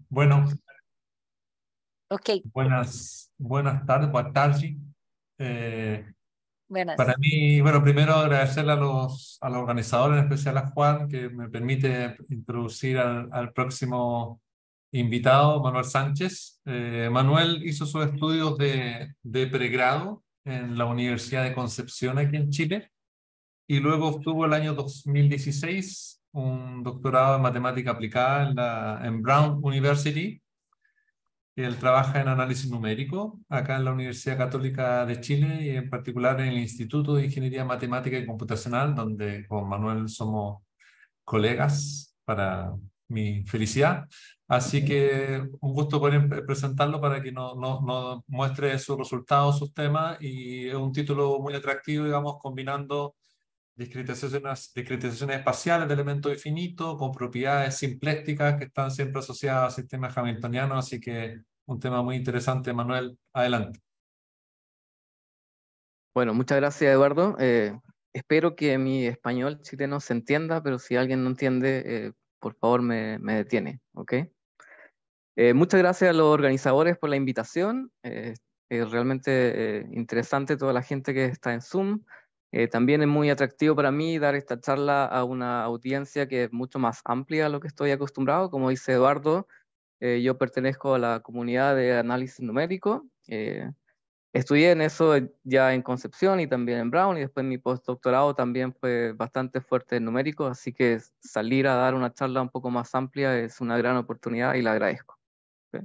Bueno, Ok, buenas tardes, buenas tardes. Eh, para buenas. mí, bueno, primero agradecerle a los organizadores, en especial a Juan, que me permite introducir al próximo invitado, Manuel Sánchez. Manuel hizo sus estudios de pregrado en la Universidad de Concepción, aquí en Chile, y luego obtuvo el año 2016 un doctorado en matemática aplicada en Brown University. Él trabaja en análisis numérico acá en la Universidad Católica de Chile y en particular en el Instituto de Ingeniería Matemática y Computacional, donde con Manuel somos colegas para mi felicidad. Así que un gusto poder presentarlo para que nos muestre sus resultados, sus temas, y es un título muy atractivo, digamos, combinando discretizaciones espaciales de elementos infinitos con propiedades simplésticas que están siempre asociadas a sistemas hamiltonianos, así que un tema muy interesante, Manuel. Adelante. Bueno, muchas gracias, Eduardo. Espero que mi español chileno se entienda, pero si alguien no entiende, por favor me detiene, ¿ok? Muchas gracias a los organizadores por la invitación. Es realmente interesante toda la gente que está en Zoom. También es muy atractivo para mí dar esta charla a una audiencia que es mucho más amplia a lo que estoy acostumbrado. Como dice Eduardo, yo pertenezco a la comunidad de análisis numérico. Estudié en eso ya en Concepción y también en Brown, y después mi postdoctorado también fue bastante fuerte en numérico, así que salir a dar una charla un poco más amplia es una gran oportunidad y la agradezco. ¿Ok?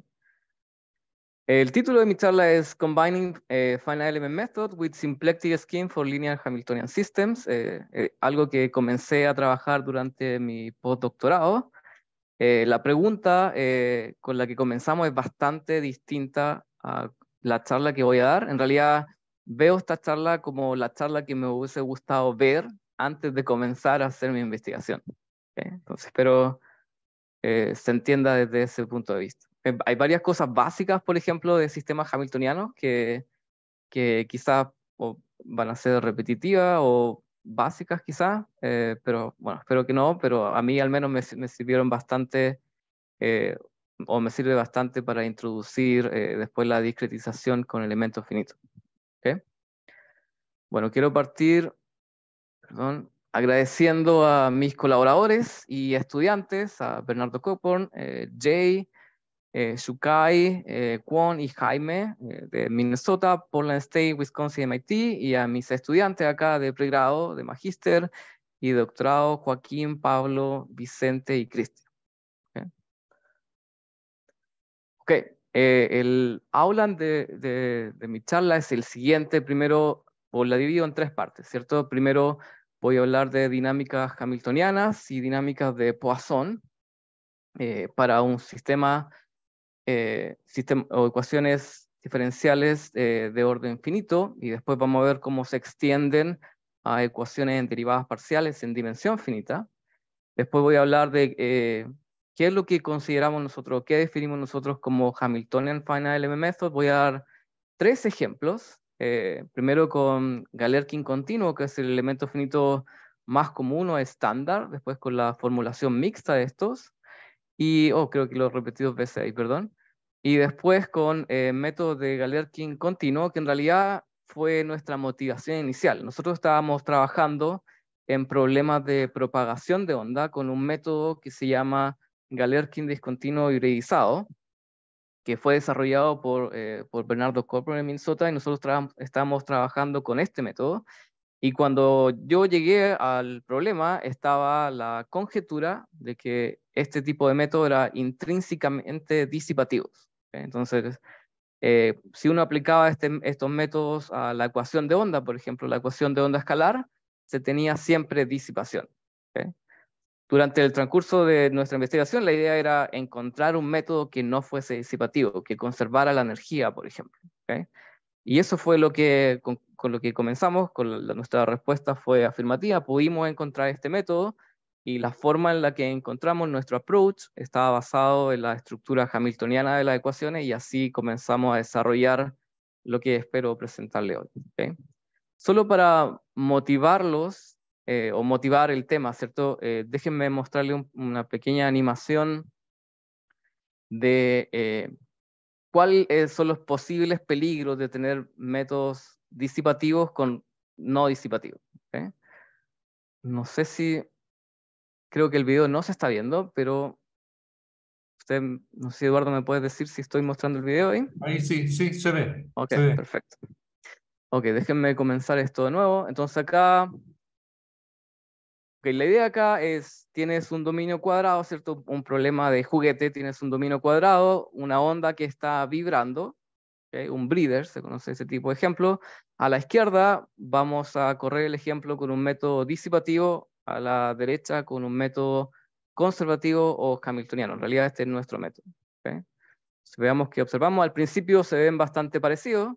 El título de mi charla es Combining Finite Element Method with Symplectic Scheme for Linear Hamiltonian Systems, algo que comencé a trabajar durante mi postdoctorado. La pregunta con la que comenzamos es bastante distinta a la charla que voy a dar. En realidad, veo esta charla como la charla que me hubiese gustado ver antes de comenzar a hacer mi investigación. ¿Ok? Entonces, espero se entienda desde ese punto de vista. Hay varias cosas básicas, por ejemplo, de sistemas hamiltonianos que quizás van a ser repetitivas o básicas quizás, pero bueno, espero que no, pero a mí al menos me sirvieron bastante eh, o me sirve bastante para introducir después la discretización con elementos finitos. ¿Ok? Bueno, quiero partir, perdón, agradeciendo a mis colaboradores y estudiantes, a Bernardo Cockburn, Jay, Shukai, Kwon y Jaime de Minnesota, Portland State, Wisconsin, MIT, y a mis estudiantes acá de pregrado, de magíster y doctorado, Joaquín, Pablo, Vicente y Cristian. ¿Ok? Ok, el outline de mi charla es el siguiente. Primero, o la divido en tres partes, ¿cierto? Primero voy a hablar de dinámicas hamiltonianas y dinámicas de Poisson para un sistema, o ecuaciones diferenciales de orden finito, y después vamos a ver cómo se extienden a ecuaciones en derivadas parciales en dimensión finita. Después voy a hablar de qué es lo que consideramos nosotros, qué definimos nosotros como Hamiltonian Finite Element Method. Voy a dar tres ejemplos. Primero con Galerkin continuo, que es el elemento finito más común o estándar. Después con la formulación mixta de estos. Y, creo que lo he repetido dos veces ahí, perdón. Y después con método de Galerkin continuo, que en realidad fue nuestra motivación inicial. Nosotros estábamos trabajando en problemas de propagación de onda con un método que se llama Galerkin discontinuo hibridizado, que fue desarrollado por Bernardo Cockburn en Minnesota, y nosotros estábamos trabajando con este método. Y cuando yo llegué al problema, estaba la conjetura de que este tipo de método era intrínsecamente disipativo. Entonces, si uno aplicaba estos métodos a la ecuación de onda, por ejemplo, la ecuación de onda escalar, se tenía siempre disipación. ¿Ok? Durante el transcurso de nuestra investigación, la idea era encontrar un método que no fuese disipativo, que conservara la energía, por ejemplo. ¿Ok? Y eso fue con lo que comenzamos, nuestra respuesta fue afirmativa. Pudimos encontrar este método, y la forma en la que encontramos nuestro approach estaba basado en la estructura hamiltoniana de las ecuaciones, y así comenzamos a desarrollar lo que espero presentarle hoy. ¿Ok? Solo para motivarlos o motivar el tema, ¿cierto? Déjenme mostrarle una pequeña animación de cuáles son los posibles peligros de tener métodos disipativos con no disipativos. ¿Okay? No sé si, creo que el video no se está viendo, pero usted, no sé, Eduardo, ¿me puede decir si estoy mostrando el video ahí? Ahí sí, sí, se ve. Ok, Se ve. perfecto. Ok, déjenme comenzar esto de nuevo. Entonces acá, la idea acá es, tienes un dominio cuadrado, ¿cierto? Un problema de juguete, tienes un dominio cuadrado, una onda que está vibrando, ¿okay? Un breather, se conoce ese tipo de ejemplo. A la izquierda vamos a correr el ejemplo con un método disipativo, a la derecha con un método conservativo o hamiltoniano. En realidad este es nuestro método. ¿Okay? Si veamos que observamos, al principio se ven bastante parecidos,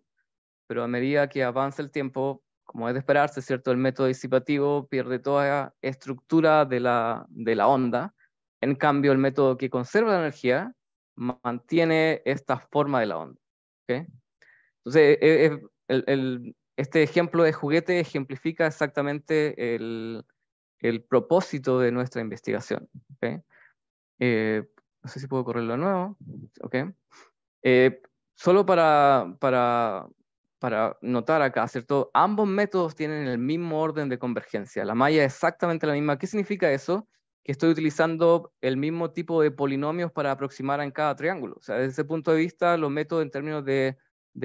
pero a medida que avanza el tiempo, como es de esperarse, ¿cierto? El método disipativo pierde toda estructura de la onda. En cambio, el método que conserva la energía mantiene esta forma de la onda. ¿Okay? Entonces, este ejemplo de juguete ejemplifica exactamente el propósito de nuestra investigación. ¿Okay? No sé si puedo correrlo de nuevo. ¿Okay? Solo para notar acá, ¿cierto? Ambos métodos tienen el mismo orden de convergencia. La malla es exactamente la misma. ¿Qué significa eso? Que estoy utilizando el mismo tipo de polinomios para aproximar en cada triángulo. O sea, desde ese punto de vista, los métodos en términos de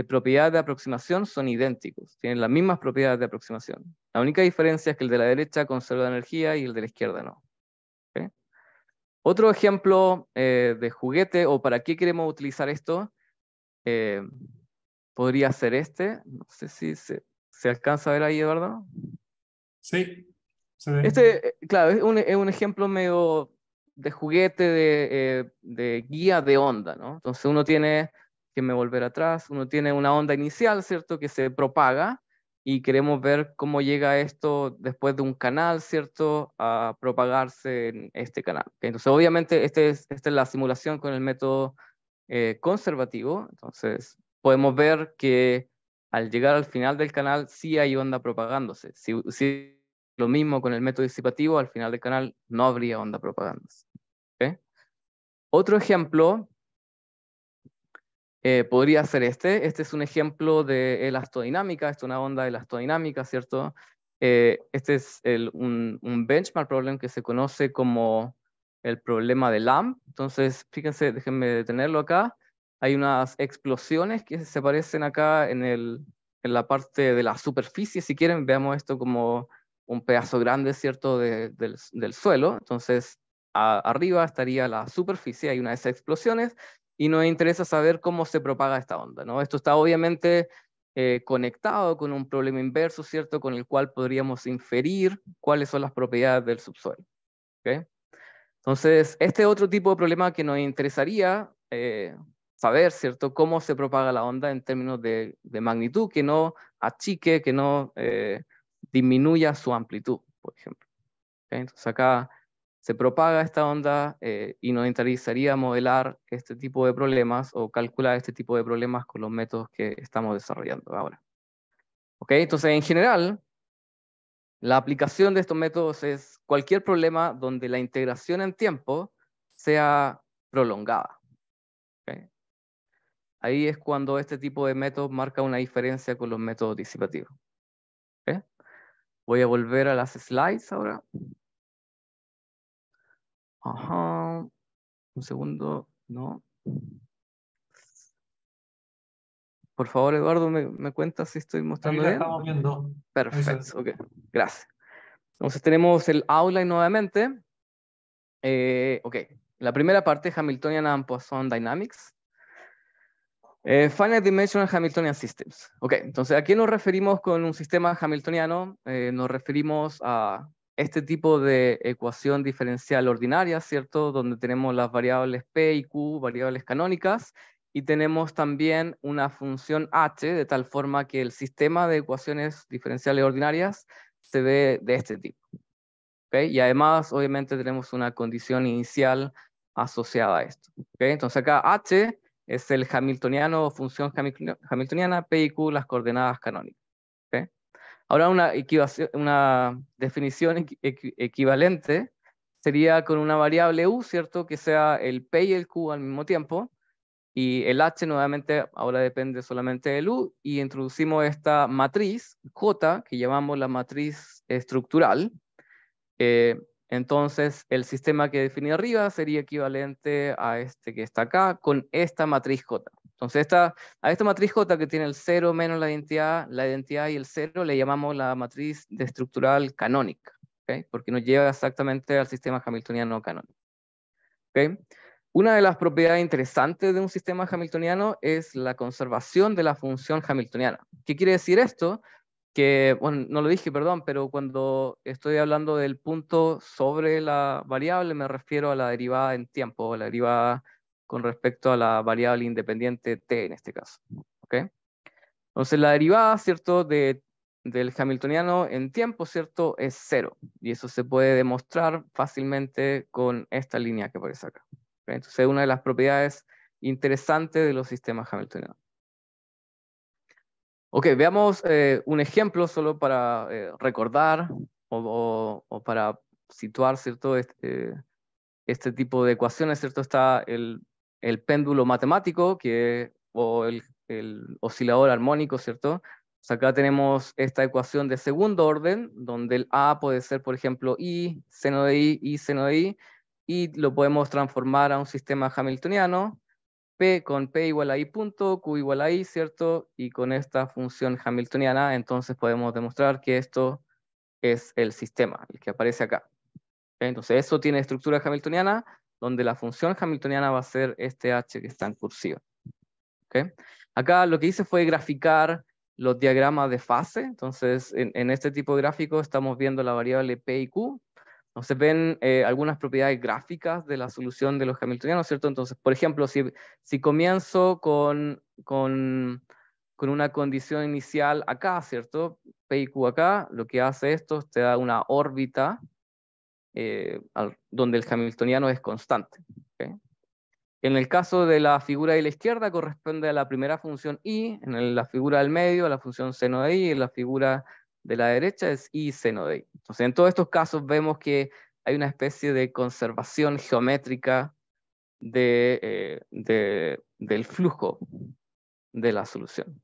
propiedades de aproximación son idénticos. Tienen las mismas propiedades de aproximación. La única diferencia es que el de la derecha conserva energía y el de la izquierda no. ¿Okay? Otro ejemplo de juguete, o para qué queremos utilizar esto, podría ser este. No sé si se alcanza a ver ahí, Eduardo. Sí, se ve. Este, claro, es un ejemplo medio de juguete, de guía de onda, ¿no? Entonces uno tiene que me volver atrás, uno tiene una onda inicial, ¿cierto? Que se propaga y queremos ver cómo llega esto después de un canal, ¿cierto? A propagarse en este canal. ¿Okay? Entonces obviamente esta es la simulación con el método conservativo. Entonces podemos ver que al llegar al final del canal sí hay onda propagándose. Si lo mismo con el método disipativo, al final del canal no habría onda propagándose. ¿Okay? Otro ejemplo podría ser este. Este es un ejemplo de elastodinámica. Esta es una onda elastodinámica, ¿cierto? Este es un benchmark problem que se conoce como el problema de Lamb. Entonces, fíjense, déjenme detenerlo acá. Hay unas explosiones que se parecen acá en la parte de la superficie. Si quieren, veamos esto como un pedazo grande, ¿cierto?, del suelo. Entonces, arriba estaría la superficie, hay una de esas explosiones, y nos interesa saber cómo se propaga esta onda, ¿no? Esto está obviamente conectado con un problema inverso, ¿cierto?, con el cual podríamos inferir cuáles son las propiedades del subsuelo. ¿Okay? Entonces, este otro tipo de problema que nos interesaría saber, ¿cierto?, cómo se propaga la onda en términos de magnitud, que no achique, que no disminuya su amplitud, por ejemplo. ¿Okay? Entonces acá se propaga esta onda y nos interesaría modelar este tipo de problemas o calcular este tipo de problemas con los métodos que estamos desarrollando ahora. ¿Okay? Entonces, en general, la aplicación de estos métodos es cualquier problema donde la integración en tiempo sea prolongada. ¿Okay? Ahí es cuando este tipo de métodos marca una diferencia con los métodos disipativos. ¿Okay? Voy a volver a las slides ahora. Ajá. Un segundo. No. Por favor, Eduardo, ¿me cuentas si estoy Ahí mostrando la bien? estamos viendo. Perfecto, ok. Gracias. Entonces tenemos el outline nuevamente. Ok, la primera parte, Hamiltonian and Poisson Dynamics. Finite Dimensional Hamiltonian Systems. Ok, entonces, ¿a qué nos referimos con un sistema hamiltoniano? Nos referimos a este tipo de ecuación diferencial ordinaria, ¿cierto? Donde tenemos las variables P y Q, variables canónicas, y tenemos también una función h, de tal forma que el sistema de ecuaciones diferenciales ordinarias se ve de este tipo. ¿Okay? Y además, obviamente, tenemos una condición inicial asociada a esto. ¿Okay? Entonces acá h es el hamiltoniano o función hamiltoniana, P y Q las coordenadas canónicas. ¿Okay? Ahora una definición equivalente sería con una variable u, ¿cierto? Que sea el p y el q al mismo tiempo. Y el h nuevamente ahora depende solamente del u. Y introducimos esta matriz j, que llamamos la matriz estructural. Entonces, el sistema que definí arriba sería equivalente a este que está acá con esta matriz J. Entonces, a esta matriz J que tiene el 0 menos la identidad y el 0 le llamamos la matriz de estructural canónica, ¿okay? Porque nos lleva exactamente al sistema hamiltoniano canónico. ¿Okay? Una de las propiedades interesantes de un sistema hamiltoniano es la conservación de la función hamiltoniana. ¿Qué quiere decir esto? Que, bueno, no lo dije, perdón, pero cuando estoy hablando del punto sobre la variable, me refiero a la derivada en tiempo, a la derivada con respecto a la variable independiente t en este caso. ¿Okay? Entonces, la derivada, ¿cierto?, del hamiltoniano en tiempo, ¿cierto?, es 0. Y eso se puede demostrar fácilmente con esta línea que aparece acá. ¿Okay? Entonces, es una de las propiedades interesantes de los sistemas hamiltonianos. Ok, veamos un ejemplo solo para recordar o para situar, ¿cierto? Este tipo de ecuaciones, ¿cierto? Está el péndulo matemático o el oscilador armónico, ¿cierto? Pues acá tenemos esta ecuación de segundo orden, donde el A puede ser, por ejemplo, I, seno de I, I, seno de I, y lo podemos transformar a un sistema hamiltoniano, P con P igual a I punto, Q igual a I, ¿cierto? Y con esta función hamiltoniana, entonces podemos demostrar que esto es el sistema, el que aparece acá. ¿Okay? Entonces eso tiene estructura hamiltoniana, donde la función hamiltoniana va a ser este H que está en cursiva. ¿Okay? Acá lo que hice fue graficar los diagramas de fase. Entonces en este tipo de gráfico estamos viendo la variable P y Q. Entonces ven algunas propiedades gráficas de la solución de los hamiltonianos, ¿cierto? Entonces, por ejemplo, si comienzo con una condición inicial acá, ¿cierto? P y Q acá, lo que hace esto te da una órbita donde el hamiltoniano es constante. ¿Okay? En el caso de la figura de la izquierda corresponde a la primera función I, en la figura del medio a la función seno de I, y en la figura de la derecha es I seno de I. Entonces, en todos estos casos vemos que hay una especie de conservación geométrica del flujo de la solución.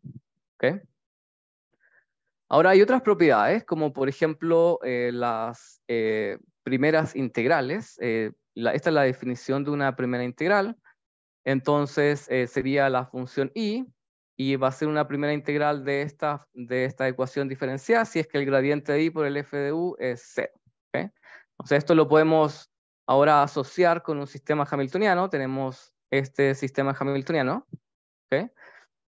¿Okay? Ahora hay otras propiedades, como por ejemplo las primeras integrales. Esta es la definición de una primera integral. Entonces sería la función i, y va a ser una primera integral de esta ecuación diferencial si es que el gradiente de i por el f de u es 0. ¿Okay? Entonces esto lo podemos ahora asociar con un sistema hamiltoniano. Tenemos este sistema hamiltoniano. ¿Okay?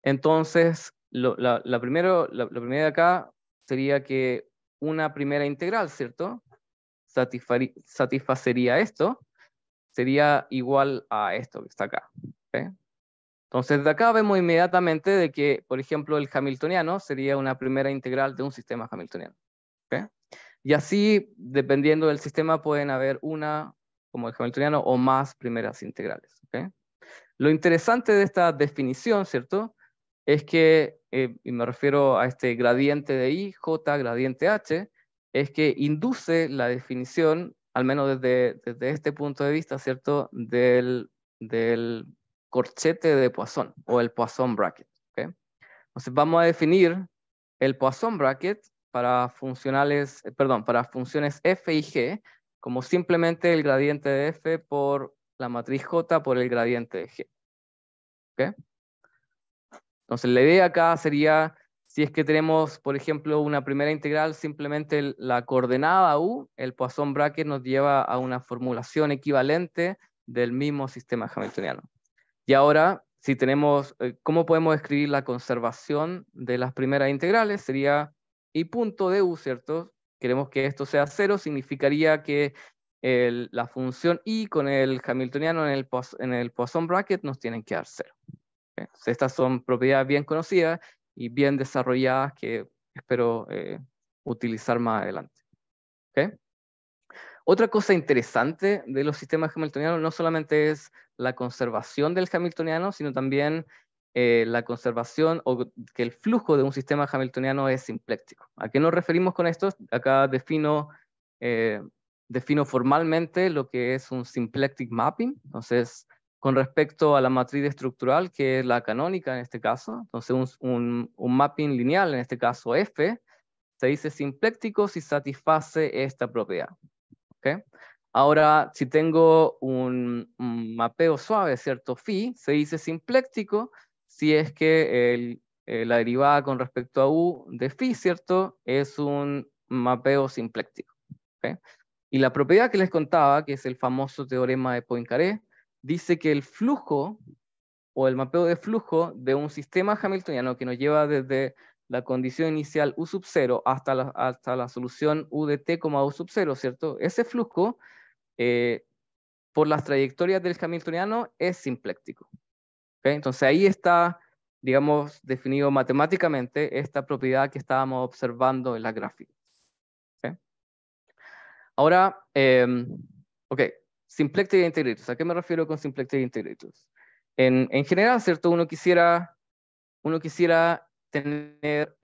Entonces la primera de acá sería que una primera integral, ¿cierto? Satisfacería esto. Sería igual a esto que está acá. ¿Okay? Entonces, de acá vemos inmediatamente de que, por ejemplo, el hamiltoniano sería una primera integral de un sistema hamiltoniano. ¿Okay? Y así, dependiendo del sistema, pueden haber una, como el hamiltoniano, o más primeras integrales. ¿Okay? Lo interesante de esta definición, ¿cierto? Es que, y me refiero a este gradiente de I, J, gradiente H, es que induce la definición, al menos desde este punto de vista, ¿cierto? Del corchete de Poisson, o el Poisson bracket. ¿Okay? Entonces vamos a definir el Poisson bracket para funciones f y g, como simplemente el gradiente de f por la matriz J por el gradiente de g. ¿Okay? Entonces la idea acá sería, si es que tenemos, por ejemplo, una primera integral, simplemente la coordenada u, el Poisson bracket nos lleva a una formulación equivalente del mismo sistema hamiltoniano. Y ahora, si tenemos, ¿cómo podemos escribir la conservación de las primeras integrales? Sería i punto de u, ¿cierto? Queremos que esto sea 0, significaría que la función i con el hamiltoniano en el Poisson bracket nos tienen que dar 0. ¿Okay? Estas son propiedades bien conocidas y bien desarrolladas que espero utilizar más adelante. ¿Okay? Otra cosa interesante de los sistemas hamiltonianos no solamente es la conservación del hamiltoniano, sino también la conservación o que el flujo de un sistema hamiltoniano es simpléctico. ¿A qué nos referimos con esto? Acá defino defino formalmente lo que es un symplectic mapping. Entonces, con respecto a la matriz estructural, que es la canónica en este caso, entonces un mapping lineal, en este caso F, se dice simpléctico si satisface esta propiedad. ¿Okay? Ahora, si tengo un mapeo suave, ¿cierto? Phi, se dice simpléctico si es que la derivada con respecto a U de phi, ¿cierto? Es un mapeo simpléctico. ¿Okay? Y la propiedad que les contaba, que es el famoso teorema de Poincaré, dice que el flujo o el mapeo de flujo de un sistema hamiltoniano que nos lleva desde la condición inicial U sub 0 hasta la solución U de t, U sub 0, ¿cierto? Ese flujo, por las trayectorias del hamiltoniano, es simpléctico. ¿Okay? Entonces ahí está, digamos, definido matemáticamente esta propiedad que estábamos observando en la gráfica. ¿Okay? Ahora, ok, symplectic integrators. ¿A qué me refiero con symplectic integrators? En general, ¿cierto? Uno quisiera tener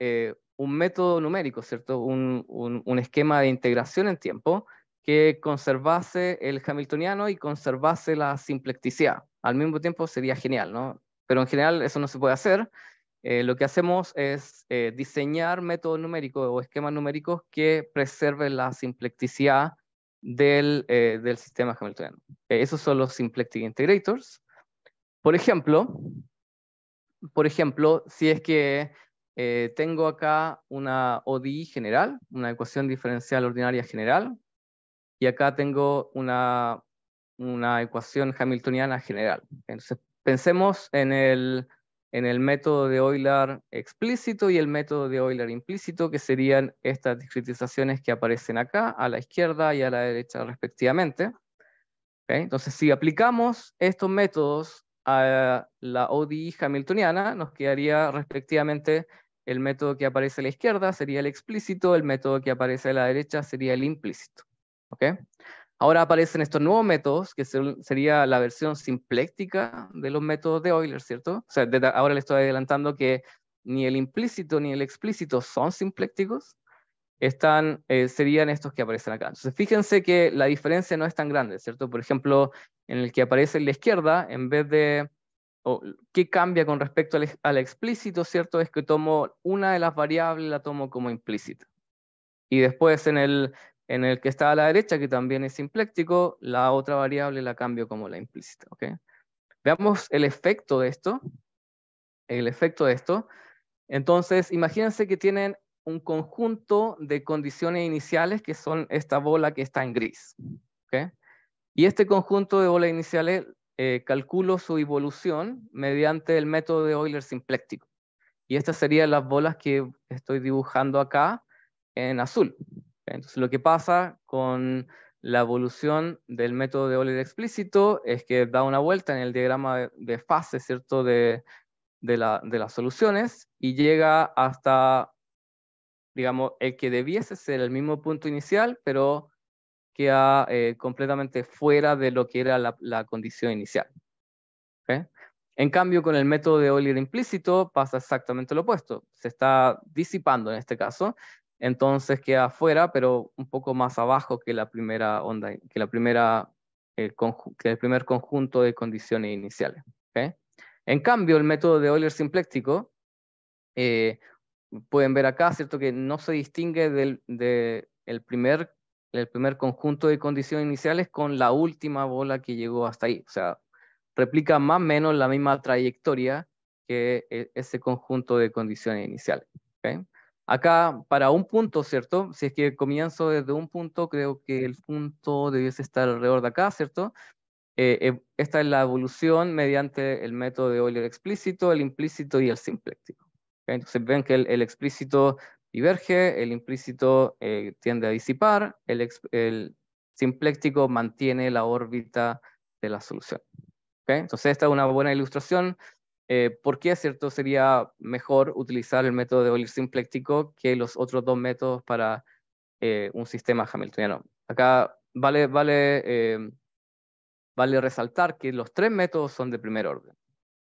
un método numérico, ¿cierto? Un esquema de integración en tiempo que conservase el hamiltoniano y conservase la simplecticidad. Al mismo tiempo sería genial, ¿no? Pero en general eso no se puede hacer. Lo que hacemos es diseñar métodos numéricos o esquemas numéricos que preserven la simplecticidad del sistema hamiltoniano. Esos son los symplectic integrators. Por ejemplo, si es que tengo acá una ODI general, una ecuación diferencial ordinaria general, y acá tengo una ecuación hamiltoniana general. Entonces, pensemos en el método de Euler explícito y el método de Euler implícito, que serían estas discretizaciones que aparecen acá, a la izquierda y a la derecha respectivamente. ¿Okay? Entonces, si aplicamos estos métodos a la ODI hamiltoniana, nos quedaría respectivamente el método que aparece a la izquierda sería el explícito, el método que aparece a la derecha sería el implícito. ¿Okay? Ahora aparecen estos nuevos métodos, que sería la versión simpléctica de los métodos de Euler, ¿cierto? O sea, ahora le estoy adelantando que ni el implícito ni el explícito son simplécticos, serían estos que aparecen acá. Entonces, fíjense que la diferencia no es tan grande, ¿cierto? Por ejemplo, en el que aparece en la izquierda, en vez de... ¿qué cambia con respecto al explícito, ¿cierto? Es que tomo una de las variables, la tomo como implícita. Y después en el que está a la derecha, que también es simpléctico, la otra variable la cambio como la implícita. ¿Okay? Veamos el efecto de esto. Entonces, imagínense que tienen un conjunto de condiciones iniciales que son esta bola que está en gris. ¿Okay? Y este conjunto de bolas iniciales calculo su evolución mediante el método de Euler simpléctico. Y estas serían las bolas que estoy dibujando acá en azul. Entonces lo que pasa con la evolución del método de Euler explícito es que da una vuelta en el diagrama de fase, ¿cierto?, de las soluciones y llega hasta, digamos, el que debiese ser el mismo punto inicial, pero queda completamente fuera de lo que era la condición inicial. ¿Okay? En cambio, con el método de Euler implícito pasa exactamente lo opuesto. Se está disipando en este caso, entonces queda fuera, pero un poco más abajo que la primera onda, que el primer conjunto de condiciones iniciales. ¿Okay? En cambio, el método de Euler simpléctico, pueden ver acá, ¿cierto?, que no se distingue del primer conjunto de condiciones iniciales con la última bola que llegó hasta ahí. O sea, replica más o menos la misma trayectoria que ese conjunto de condiciones iniciales. ¿Okay? Acá, para un punto, ¿cierto? Si es que comienzo desde un punto, creo que el punto debiese estar alrededor de acá, ¿cierto? Esta es la evolución mediante el método de Euler explícito, el implícito y el simpléctico. ¿Okay? Entonces ven que el explícito diverge, el implícito tiende a disipar, el simpléctico mantiene la órbita de la solución. ¿Okay? Entonces esta es una buena ilustración. ¿Por qué, cierto, sería mejor utilizar el método de Euler simpléctico que los otros dos métodos para un sistema hamiltoniano? Acá vale resaltar que los tres métodos son de primer orden.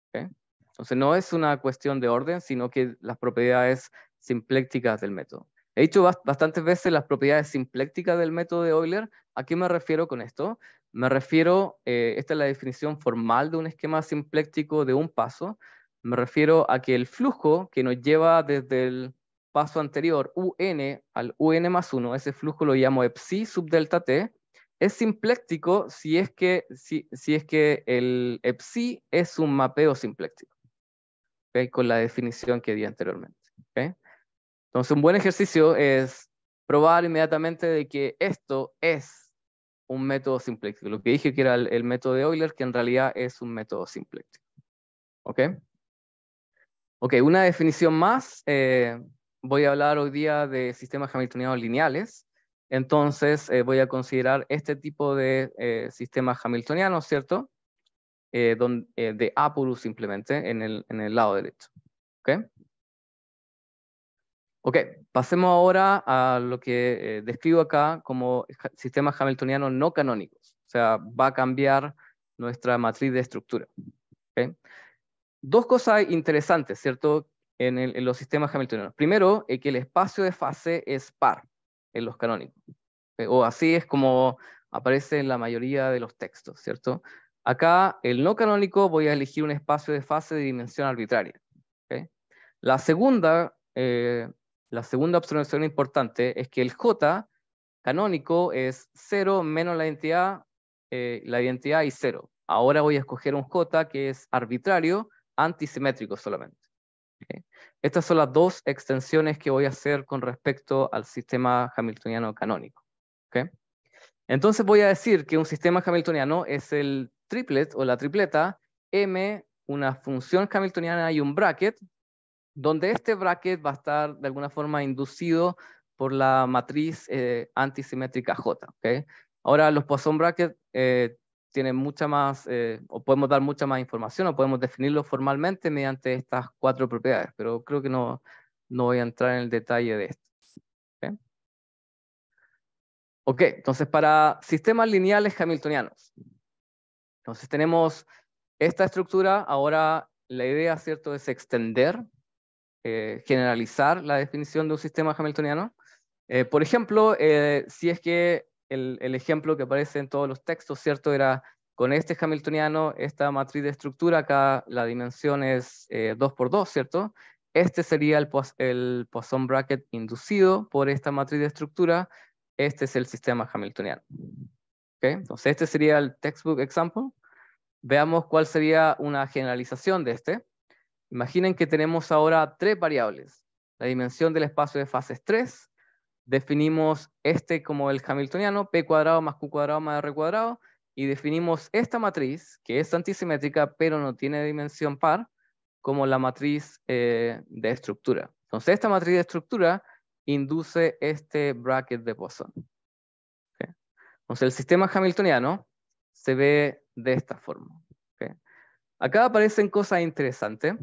¿Okay? Entonces no es una cuestión de orden, sino que las propiedades simplécticas del método. He dicho bastantes veces las propiedades simplécticas del método de Euler. ¿A qué me refiero con esto? Me refiero, esta es la definición formal de un esquema simpléctico de un paso. Me refiero a que el flujo que nos lleva desde el paso anterior, UN, al UN más 1, ese flujo lo llamo psi sub delta t, es simpléctico si es que el psi es un mapeo simpléctico, ¿okay? Con la definición que di anteriormente. ¿Okay? Entonces, un buen ejercicio es probar inmediatamente de que esto es un método simpléctico. Lo que dije que era el método de Euler, que en realidad es un método simpléctico. ¿Ok? Ok, una definición más. Voy a hablar hoy día de sistemas hamiltonianos lineales. Entonces, voy a considerar este tipo de sistemas hamiltonianos, ¿cierto? De A por U simplemente en el lado derecho. ¿Ok? Ok, pasemos ahora a lo que describo acá como sistemas hamiltonianos no canónicos. O sea, va a cambiar nuestra matriz de estructura. ¿Okay? Dos cosas interesantes, ¿cierto? En los sistemas hamiltonianos. Primero, que el espacio de fase es par en los canónicos. ¿Okay? O así es como aparece en la mayoría de los textos, ¿cierto? Acá, el no canónico, voy a elegir un espacio de fase de dimensión arbitraria. ¿Okay? La segunda observación importante es que el J canónico es 0 menos la identidad y 0. Ahora voy a escoger un J que es arbitrario, antisimétrico solamente. ¿Okay? Estas son las dos extensiones que voy a hacer con respecto al sistema hamiltoniano canónico. ¿Okay? Entonces voy a decir que un sistema hamiltoniano es el triplet o la tripleta M, una función hamiltoniana y un bracket, donde este bracket va a estar de alguna forma inducido por la matriz antisimétrica J. ¿Okay? Ahora los Poisson brackets tienen mucha más, o podemos dar mucha más información, o podemos definirlo formalmente mediante estas 4 propiedades, pero creo que no voy a entrar en el detalle de esto. ¿Okay? Ok, entonces para sistemas lineales hamiltonianos, entonces tenemos esta estructura. Ahora la idea, ¿cierto?, es extender, generalizar la definición de un sistema hamiltoniano. Por ejemplo, si es que el ejemplo que aparece en todos los textos, ¿cierto?, era con este hamiltoniano, esta matriz de estructura, acá la dimensión es 2 por 2, ¿cierto? Este sería el Poisson bracket inducido por esta matriz de estructura. Este es el sistema hamiltoniano. ¿Okay? Entonces, este sería el textbook example. Veamos cuál sería una generalización de este. Imaginen que tenemos ahora 3 variables. La dimensión del espacio de fase es 3. Definimos este como el hamiltoniano, p cuadrado más q cuadrado más r cuadrado, y definimos esta matriz, que es antisimétrica, pero no tiene dimensión par, como la matriz de estructura. Entonces, esta matriz de estructura induce este bracket de Poisson. ¿Okay? Entonces, el sistema hamiltoniano se ve de esta forma. ¿Okay? Acá aparecen cosas interesantes.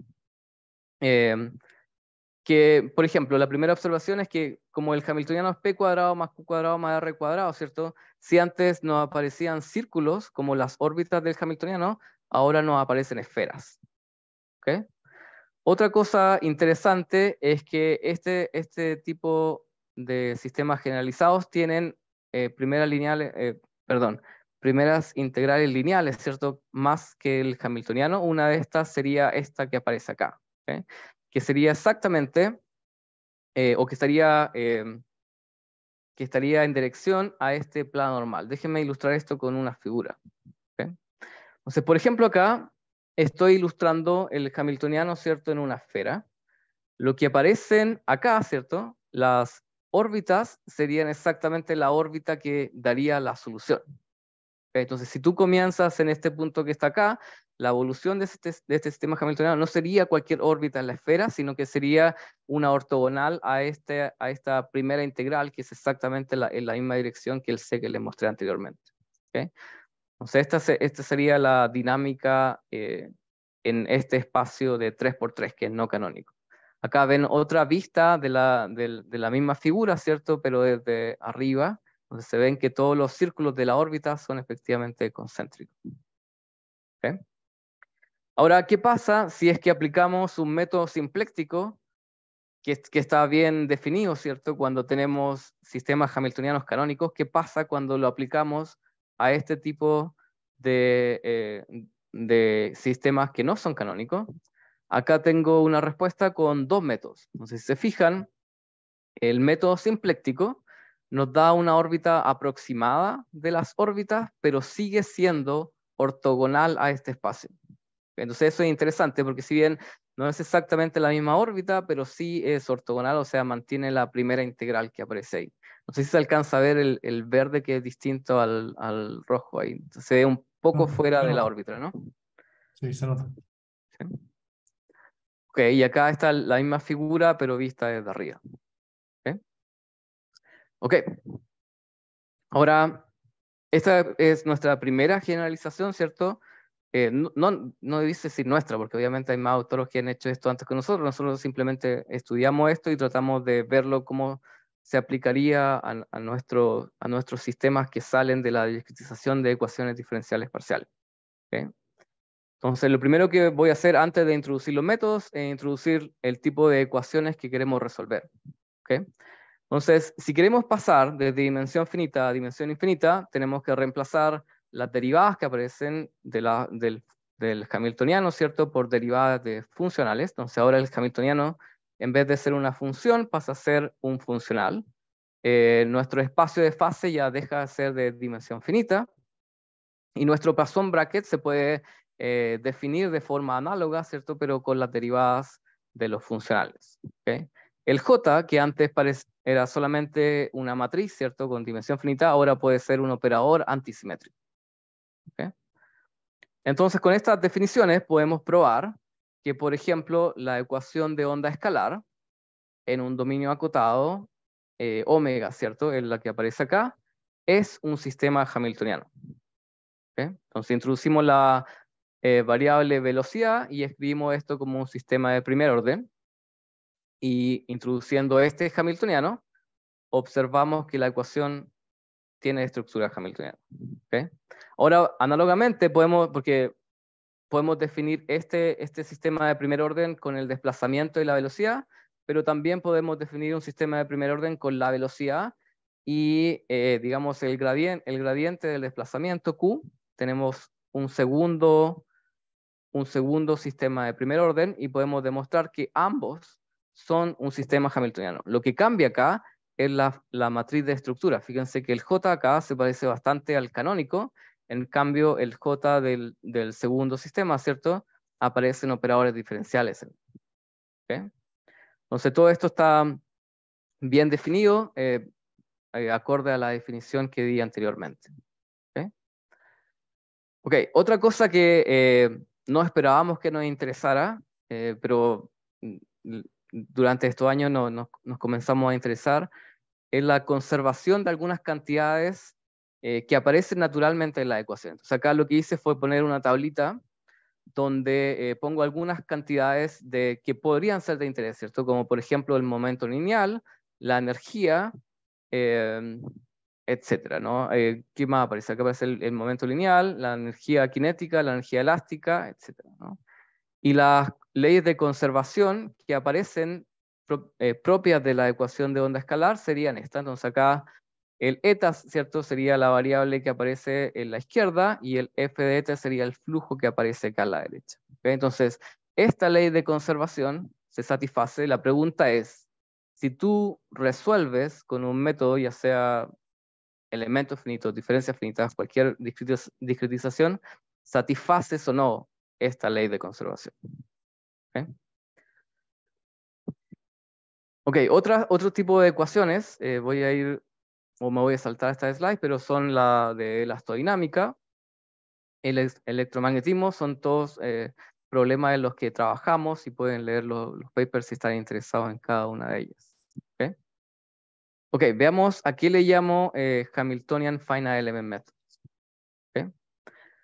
Que, por ejemplo, la primera observación es que como el hamiltoniano es p cuadrado más q cuadrado más r cuadrado, ¿cierto? Si antes nos aparecían círculos como las órbitas del hamiltoniano, ahora nos aparecen esferas. ¿Okay? Otra cosa interesante es que este tipo de sistemas generalizados tienen primeras integrales lineales, ¿cierto? Más que el hamiltoniano. Una de estas sería esta que aparece acá. ¿Okay? Que sería exactamente, o que estaría en dirección a este plano normal. Déjenme ilustrar esto con una figura. ¿Okay? Entonces, por ejemplo, acá estoy ilustrando el hamiltoniano, ¿cierto?, en una esfera. Lo que aparecen acá, ¿cierto?, las órbitas serían exactamente la órbita que daría la solución. ¿Okay? Entonces, si tú comienzas en este punto que está acá, la evolución de este sistema hamiltoniano no sería cualquier órbita en la esfera, sino que sería una ortogonal a esta primera integral, que es exactamente en la misma dirección que el C que les mostré anteriormente. ¿Okay? Entonces, esta sería la dinámica en este espacio de 3×3, que es no canónico. Acá ven otra vista de la misma figura, ¿cierto?, pero desde arriba, donde se ven que todos los círculos de la órbita son efectivamente concéntricos. ¿Okay? Ahora, ¿qué pasa si es que aplicamos un método simpléctico que está bien definido, ¿cierto? Cuando tenemos sistemas hamiltonianos canónicos, ¿qué pasa cuando lo aplicamos a este tipo de sistemas que no son canónicos? Acá tengo una respuesta con dos métodos. Entonces, si se fijan, el método simpléctico nos da una órbita aproximada de las órbitas, pero sigue siendo ortogonal a este espacio. Entonces eso es interesante porque si bien no es exactamente la misma órbita, pero sí es ortogonal, o sea, mantiene la primera integral que aparece ahí. No sé si se alcanza a ver el verde que es distinto al rojo ahí. Entonces se ve un poco fuera de la órbita, ¿no? Sí, se nota. ¿Sí? Ok, y acá está la misma figura, pero vista desde arriba. Ok. Ahora, esta es nuestra primera generalización, ¿cierto? No dice decir nuestra, porque obviamente hay más autores que han hecho esto antes que nosotros. Nosotros simplemente estudiamos esto y tratamos de verlo cómo se aplicaría a nuestros sistemas que salen de la discretización de ecuaciones diferenciales parciales. ¿Okay? Entonces, lo primero que voy a hacer antes de introducir los métodos es introducir el tipo de ecuaciones que queremos resolver. ¿Okay? Entonces, si queremos pasar de dimensión finita a dimensión infinita, tenemos que reemplazar las derivadas que aparecen del hamiltoniano, ¿cierto? Por derivadas de funcionales. Entonces, ahora el hamiltoniano, en vez de ser una función, pasa a ser un funcional. Nuestro espacio de fase ya deja de ser de dimensión finita. Y nuestro Poisson bracket se puede definir de forma análoga, ¿cierto? Pero con las derivadas de los funcionales. ¿Okay? El J, que antes era solamente una matriz, ¿cierto? Con dimensión finita, ahora puede ser un operador antisimétrico. ¿Okay? Entonces, con estas definiciones podemos probar que, por ejemplo, la ecuación de onda escalar en un dominio acotado, omega, ¿cierto? En la que aparece acá, es un sistema hamiltoniano. ¿Okay? Entonces, introducimos la variable velocidad y escribimos esto como un sistema de primer orden. Y introduciendo este hamiltoniano, observamos que la ecuación tiene estructura hamiltoniana. ¿Okay? Ahora, análogamente, porque podemos definir este sistema de primer orden con el desplazamiento y la velocidad, pero también podemos definir un sistema de primer orden con la velocidad y, digamos, el gradiente del desplazamiento Q. Tenemos un segundo sistema de primer orden y podemos demostrar que ambos son un sistema hamiltoniano. Lo que cambia acá es la matriz de estructura. Fíjense que el J acá se parece bastante al canónico, en cambio el J del segundo sistema, ¿cierto? Aparecen operadores diferenciales. ¿Okay? Entonces todo esto está bien definido, acorde a la definición que di anteriormente. ¿Okay? Ok, otra cosa que no esperábamos que nos interesara, pero durante estos años nos comenzamos a interesar, es la conservación de algunas cantidades que aparecen naturalmente en la ecuación. Entonces acá lo que hice fue poner una tablita donde pongo algunas cantidades que podrían ser de interés, ¿cierto? Como por ejemplo el momento lineal, la energía, etcétera, ¿no? ¿Qué más aparece? Acá aparece el momento lineal, la energía cinética, la energía elástica, etcétera, ¿no? Y las leyes de conservación que aparecen propias de la ecuación de onda escalar serían estas. Entonces acá el eta, ¿cierto? Sería la variable que aparece en la izquierda y el f de eta sería el flujo que aparece acá a la derecha. ¿Okay? Entonces, esta ley de conservación se satisface. La pregunta es, si tú resuelves con un método, ya sea elementos finitos, diferencias finitas, cualquier discretización, ¿satisfaces o no esta ley de conservación? ¿Okay? Ok, otro tipo de ecuaciones, voy a ir, o me voy a saltar esta slide, pero son la de elastodinámica, el electromagnetismo, son todos problemas en los que trabajamos y pueden leer los papers si están interesados en cada una de ellas. ¿Okay? Ok, veamos a qué le llamo Hamiltonian Finite Element Method. ¿Okay?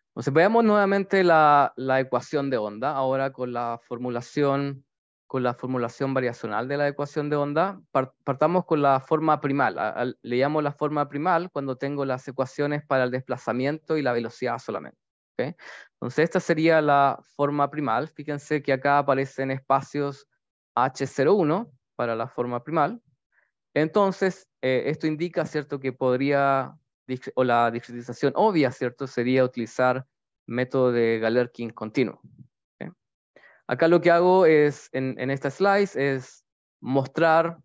Entonces veamos nuevamente la ecuación de onda, ahora con la formulación variacional de la ecuación de onda. Partamos con la forma primal. Le llamo la forma primal cuando tengo las ecuaciones para el desplazamiento y la velocidad solamente. ¿Okay? Entonces esta sería la forma primal. Fíjense que acá aparecen espacios H01 para la forma primal. Entonces, esto indica, ¿cierto?, que podría, o la discretización obvia, ¿cierto?, sería utilizar método de Galerkin continuo. ¿Okay? Acá lo que hago es, en esta slide, es mostrar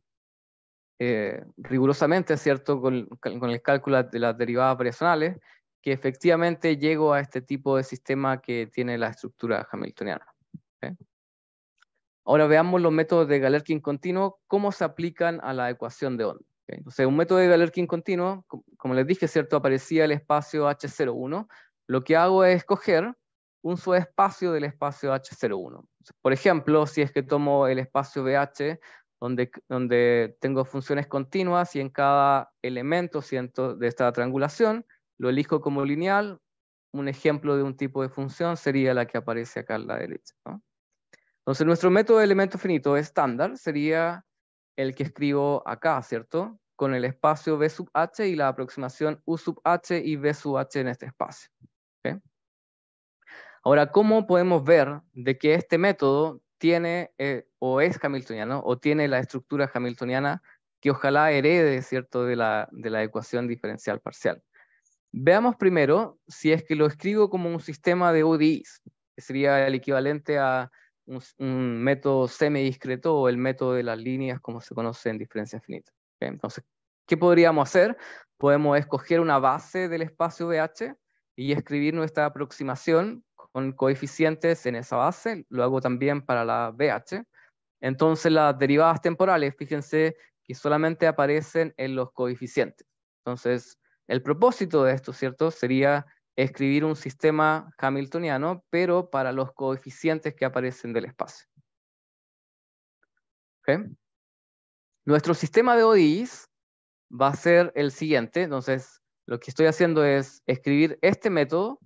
rigurosamente, ¿cierto?, con el cálculo de las derivadas variacionales, que efectivamente llego a este tipo de sistema que tiene la estructura hamiltoniana. ¿Okay? Ahora veamos los métodos de Galerkin continuo, cómo se aplican a la ecuación de onda. ¿Okay? Entonces, un método de Galerkin continuo, como les dije, ¿cierto?, aparecía el espacio H01. Lo que hago es coger un subespacio del espacio H01. Por ejemplo, si es que tomo el espacio BH, donde tengo funciones continuas y en cada elemento de esta triangulación lo elijo como lineal. Un ejemplo de un tipo de función sería la que aparece acá a la derecha, ¿no? Entonces, nuestro método de elemento finito estándar sería el que escribo acá, ¿cierto? Con el espacio B sub h y la aproximación U sub h y B sub h en este espacio. ¿Okay? Ahora, ¿cómo podemos ver de que este método tiene o es hamiltoniano o tiene la estructura hamiltoniana que ojalá herede, ¿cierto?, de la ecuación diferencial parcial? Veamos primero si es que lo escribo como un sistema de ODEs, que sería el equivalente a un método semidiscreto o el método de las líneas como se conoce en diferencia finita. ¿Okay? Entonces, ¿qué podríamos hacer? Podemos escoger una base del espacio BH y escribir nuestra aproximación con coeficientes en esa base. Lo hago también para la BH. Entonces las derivadas temporales, fíjense que solamente aparecen en los coeficientes. Entonces, el propósito de esto, ¿cierto?, sería escribir un sistema hamiltoniano, pero para los coeficientes que aparecen del espacio. ¿Okay? Nuestro sistema de ODEs va a ser el siguiente. Entonces, lo que estoy haciendo es escribir este método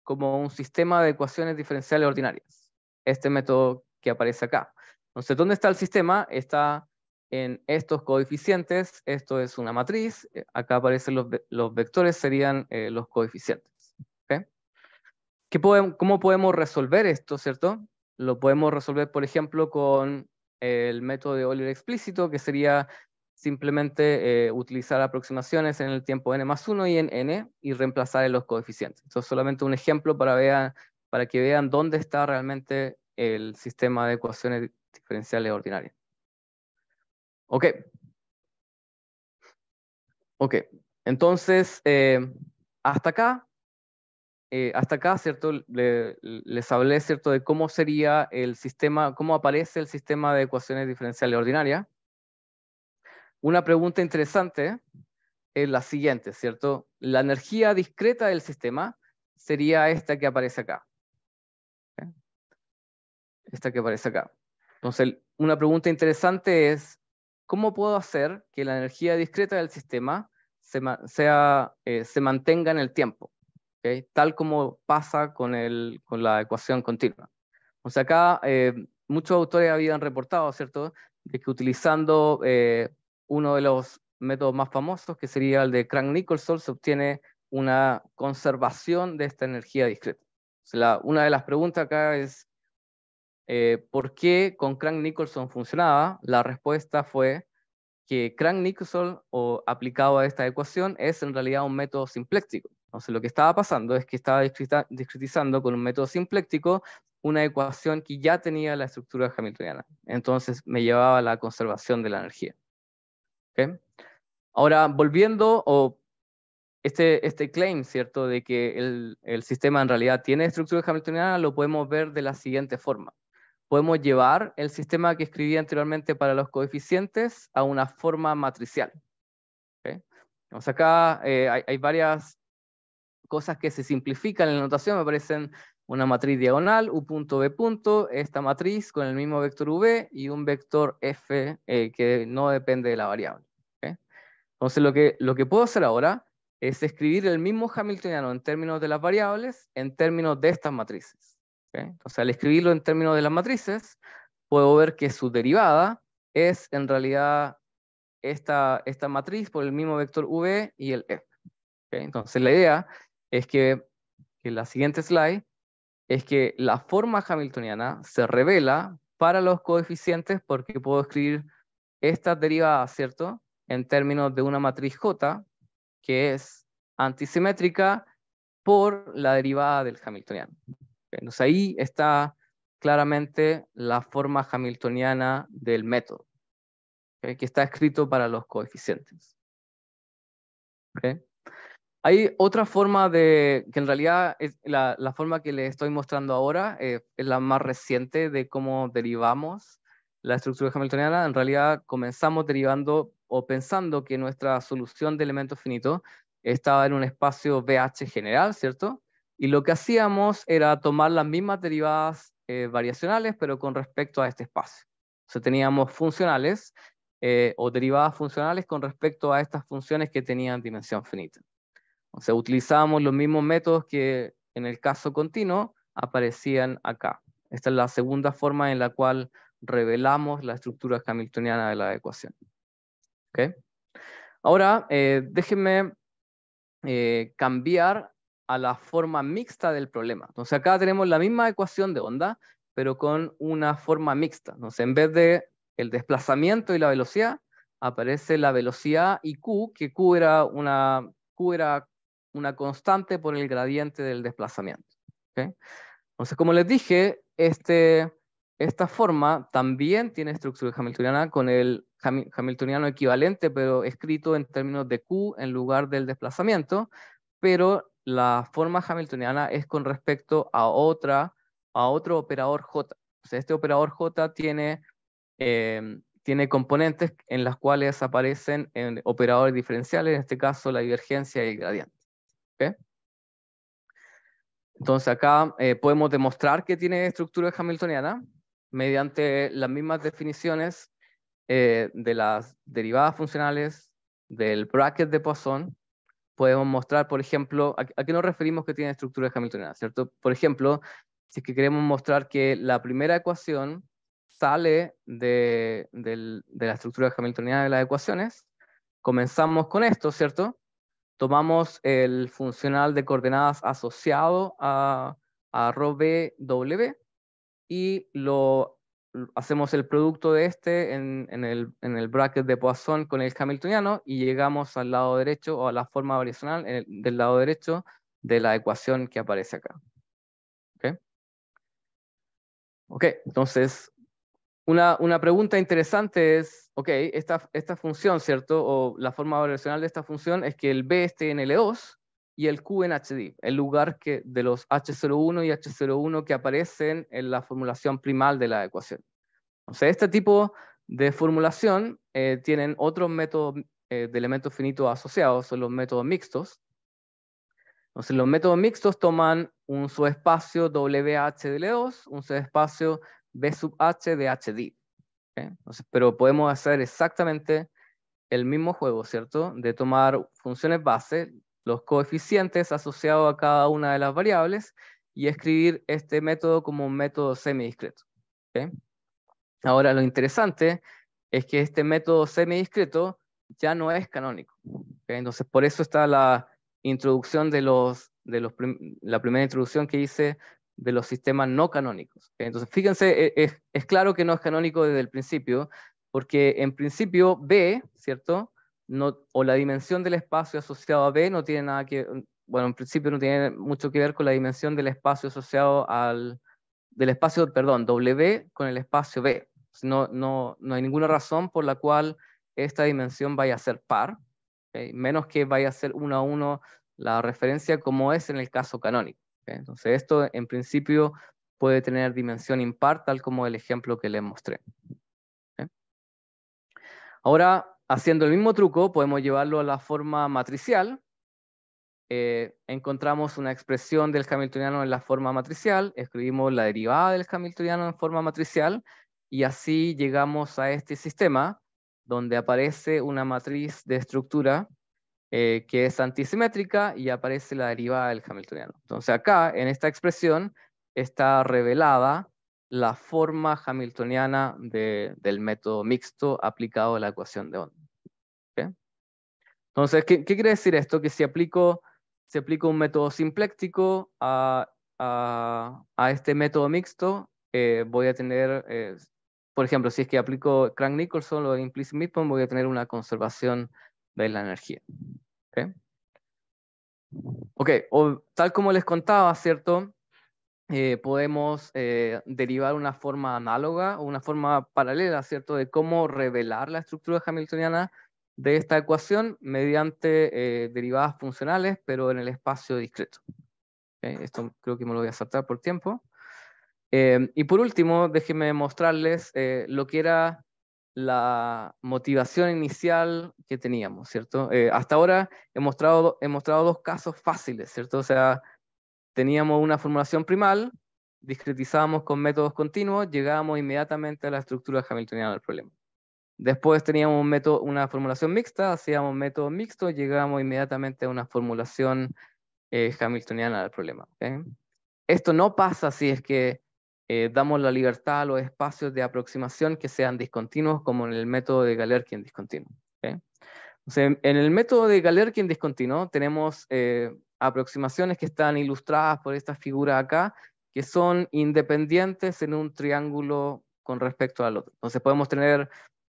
como un sistema de ecuaciones diferenciales ordinarias. Este método que aparece acá. Entonces, ¿dónde está el sistema? Está en estos coeficientes. Esto es una matriz. Acá aparecen los vectores, serían los coeficientes. ¿Okay? ¿Cómo podemos resolver esto, cierto? Lo podemos resolver, por ejemplo, con el método de Euler explícito, que sería simplemente utilizar aproximaciones en el tiempo n+1 y en n y reemplazar en los coeficientes. Esto es solamente un ejemplo para que vean dónde está realmente el sistema de ecuaciones diferenciales ordinarias. Ok. Ok. Entonces, hasta acá, ¿cierto? Les hablé, ¿cierto?, de cómo sería el sistema, cómo aparece el sistema de ecuaciones diferenciales ordinarias. Una pregunta interesante es la siguiente, ¿cierto? La energía discreta del sistema sería esta que aparece acá. ¿Okay? Esta que aparece acá. Entonces, una pregunta interesante es, ¿cómo puedo hacer que la energía discreta del sistema se mantenga en el tiempo? ¿Okay? Tal como pasa con la ecuación continua. O sea, acá muchos autores habían reportado, ¿cierto?, de que utilizando uno de los métodos más famosos, que sería el de Crank-Nicolson, se obtiene una conservación de esta energía discreta. O sea, una de las preguntas acá es, ¿por qué con Crank-Nicolson funcionaba? La respuesta fue que Crank-Nicolson, o aplicado a esta ecuación, es en realidad un método simpléctico. Entonces lo que estaba pasando es que estaba discretizando con un método simpléctico una ecuación que ya tenía la estructura hamiltoniana. Entonces me llevaba a la conservación de la energía. ¿Okay? Ahora, volviendo, este claim, ¿cierto?, de que el sistema en realidad tiene estructura hamiltoniana, lo podemos ver de la siguiente forma. Podemos llevar el sistema que escribí anteriormente para los coeficientes a una forma matricial. ¿Okay? Entonces acá hay varias cosas que se simplifican en la notación, me parecen una matriz diagonal, U punto B punto, esta matriz con el mismo vector V y un vector F que no depende de la variable. ¿Okay? Entonces lo que puedo hacer ahora es escribir el mismo hamiltoniano en términos de las variables, en términos de estas matrices. ¿Okay? Entonces al escribirlo en términos de las matrices, puedo ver que su derivada es en realidad esta matriz por el mismo vector V y el F. ¿Okay? Entonces la idea es que la siguiente slide es que la forma hamiltoniana se revela para los coeficientes porque puedo escribir estas derivadas, ¿cierto? En términos de una matriz J, que es antisimétrica por la derivada del hamiltoniano. Entonces ahí está claramente la forma hamiltoniana del método, ¿okay? Que está escrito para los coeficientes. ¿Okay? Hay otra forma que en realidad es la forma que les estoy mostrando ahora, es la más reciente de cómo derivamos la estructura hamiltoniana. En realidad comenzamos derivando o pensando que nuestra solución de elementos finitos estaba en un espacio BH general, ¿cierto? Y lo que hacíamos era tomar las mismas derivadas variacionales, pero con respecto a este espacio. O sea, teníamos funcionales o derivadas funcionales con respecto a estas funciones que tenían dimensión finita. O sea, utilizábamos los mismos métodos que en el caso continuo aparecían acá. Esta es la segunda forma en la cual revelamos la estructura hamiltoniana de la ecuación. ¿Okay? Ahora, déjenme cambiar a la forma mixta del problema. Entonces acá tenemos la misma ecuación de onda, pero con una forma mixta. Entonces en vez de el desplazamiento y la velocidad, aparece la velocidad y Q, que Q era una constante por el gradiente del desplazamiento. ¿Okay? Entonces, como les dije, esta forma también tiene estructura hamiltoniana con el hamiltoniano equivalente, pero escrito en términos de Q en lugar del desplazamiento, pero la forma hamiltoniana es con respecto a otro operador J. O sea, este operador J tiene componentes en las cuales aparecen en operadores diferenciales, en este caso la divergencia y el gradiente. ¿Okay? Entonces acá podemos demostrar que tiene estructura hamiltoniana mediante las mismas definiciones de las derivadas funcionales del bracket de Poisson. Podemos mostrar, por ejemplo, ¿a qué nos referimos que tiene estructura hamiltoniana? ¿Cierto? Por ejemplo, si es que queremos mostrar que la primera ecuación sale de la estructura hamiltoniana de las ecuaciones, comenzamos con esto, ¿cierto? Tomamos el funcional de coordenadas asociado a rho b w y hacemos el producto de este en el bracket de Poisson con el hamiltoniano y llegamos al lado derecho o a la forma variacional del lado derecho de la ecuación que aparece acá. ¿Ok? Entonces, una pregunta interesante es, ok, esta función, ¿cierto? O la forma variacional de esta función es que el B esté en L2 y el Q en HD, en lugar de los H01 y H01 que aparecen en la formulación primal de la ecuación. O sea, este tipo de formulación tienen otros métodos de elementos finitos asociados, son los métodos mixtos. Entonces, los métodos mixtos toman un subespacio WH de L2, un subespacio B sub H de HD. ¿Okay? Entonces, pero podemos hacer exactamente el mismo juego, ¿cierto? De tomar funciones base, los coeficientes asociados a cada una de las variables y escribir este método como un método semidiscreto. ¿Okay? Ahora, lo interesante es que este método semidiscreto ya no es canónico. ¿Okay? Entonces, por eso está la introducción la primera introducción que hice de los sistemas no canónicos. ¿Okay? Entonces, fíjense, es claro que no es canónico desde el principio, porque en principio B, ¿cierto? O la dimensión del espacio asociado a B no tiene nada que, bueno, en principio no tiene mucho que ver con la dimensión del espacio asociado del espacio, perdón, W con el espacio B. No hay ninguna razón por la cual esta dimensión vaya a ser par, ¿okay? Menos que vaya a ser 1 a 1 la referencia como es en el caso canónico. ¿Okay? Entonces esto en principio puede tener dimensión impar, tal como el ejemplo que les mostré. ¿Okay? Ahora, haciendo el mismo truco, podemos llevarlo a la forma matricial. Encontramos una expresión del hamiltoniano en la forma matricial, escribimos la derivada del hamiltoniano en forma matricial, y así llegamos a este sistema donde aparece una matriz de estructura que es antisimétrica y aparece la derivada del hamiltoniano. Entonces acá, en esta expresión, está revelada la forma hamiltoniana del método mixto aplicado a la ecuación de onda. ¿Okay? Entonces, ¿qué quiere decir esto? Que si aplico un método simpléctico a este método mixto, voy a tener por ejemplo, si es que aplico Crank-Nicholson o implicit midpoint, voy a tener una conservación de la energía. Ok, o tal como les contaba, ¿cierto? Podemos derivar una forma análoga o una forma paralela, ¿cierto? De cómo revelar la estructura hamiltoniana de esta ecuación mediante derivadas funcionales, pero en el espacio discreto. Esto creo que me lo voy a saltar por tiempo. Y por último, déjenme mostrarles lo que era la motivación inicial que teníamos, ¿cierto? Hasta ahora he mostrado dos casos fáciles, ¿cierto? O sea, teníamos una formulación primal, discretizábamos con métodos continuos, llegábamos inmediatamente a la estructura hamiltoniana del problema. Después teníamos una formulación mixta, hacíamos métodos mixtos, llegábamos inmediatamente a una formulación hamiltoniana del problema. Esto no pasa si es que damos la libertad a los espacios de aproximación que sean discontinuos, como en el método de Galerkin discontinuo. O sea, en el método de Galerkin discontinuo tenemos aproximaciones que están ilustradas por esta figura acá, que son independientes en un triángulo con respecto al otro. Entonces podemos tener,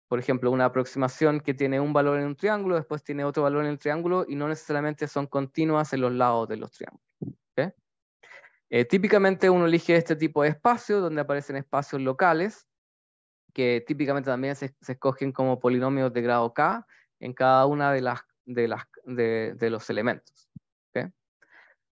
por ejemplo, una aproximación que tiene un valor en un triángulo, después tiene otro valor en el triángulo, y no necesariamente son continuas en los lados de los triángulos. Típicamente uno elige este tipo de espacios, donde aparecen espacios locales, que típicamente también se escogen como polinomios de grado K en cada una de los elementos.